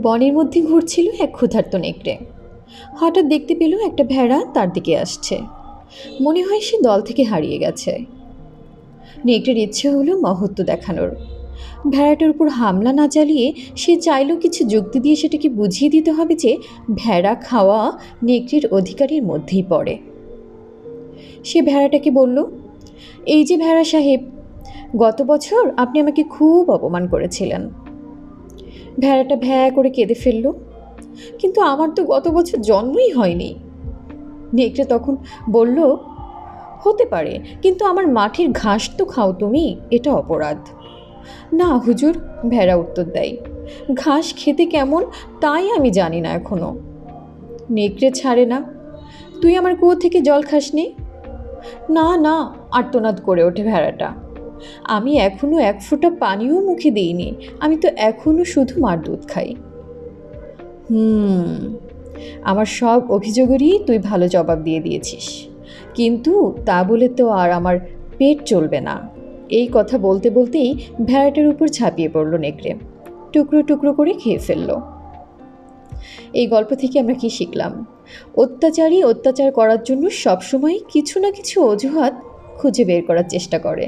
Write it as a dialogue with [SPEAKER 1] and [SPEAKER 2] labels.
[SPEAKER 1] বনের মধ্যে ঘুরছিল এক ক্ষুধার্ত নেকড়ে। হঠাৎ দেখতে পেল একটা ভেড়া তার দিকে আসছে। মনে হয় সে দল থেকে হারিয়ে গেছে। নেকড়ের ইচ্ছে হলো মহত্ব দেখানোর। ভেড়াটার উপর হামলা না চালিয়ে সে চাইলেও কিছু যুক্তি দিয়ে সেটাকে বুঝিয়ে দিতে হবে যে ভেড়া খাওয়া নেকড়ের অধিকারের মধ্যেই পড়ে। সে ভেড়াটাকে বলল, এই যে ভেড়া সাহেব, গত বছর আপনি আমাকে খুব অপমান করেছিলেন। ভেড়াটা ভ্যা করে কেঁদে ফেলল, কিন্তু আমার তো গত বছর জন্মই হয়নি। নেকড়ে তখন বলল, হতে পারে, কিন্তু আমার মাঠের ঘাস তো খাও তুমি, এটা অপরাধ। না হুজুর, ভেড়া উত্তর দেয়, ঘাস খেতে কেমন তাই আমি জানি না এখনো। নেকড়ে ছাড়ে না, তুই আমার কুয়ো থেকে জল খাসনি? না না, আর্তনাদ করে ওঠে ভেড়াটা, আমি এখনো এক ফোঁটা পানিও মুখে দিইনি, আমি তো এখনো শুধু মার দুধ খাই। আমার সব অভিযোগেরই তুই ভালো জবাব দিয়ে দিয়েছিস, কিন্তু তা বলে তো আর আমার পেট চলবে না। এই কথা বলতে বলতেই ভেড়াটার উপর ঝাঁপিয়ে পড়ল নেকড়ে, টুকরো টুকরো করে খেয়ে ফেলল। এই গল্প থেকে আমরা কি শিখলাম? অত্যাচারী অত্যাচার করার জন্য সবসময় কিছু না কিছু অজুহাত খুঁজে বের করার চেষ্টা করে।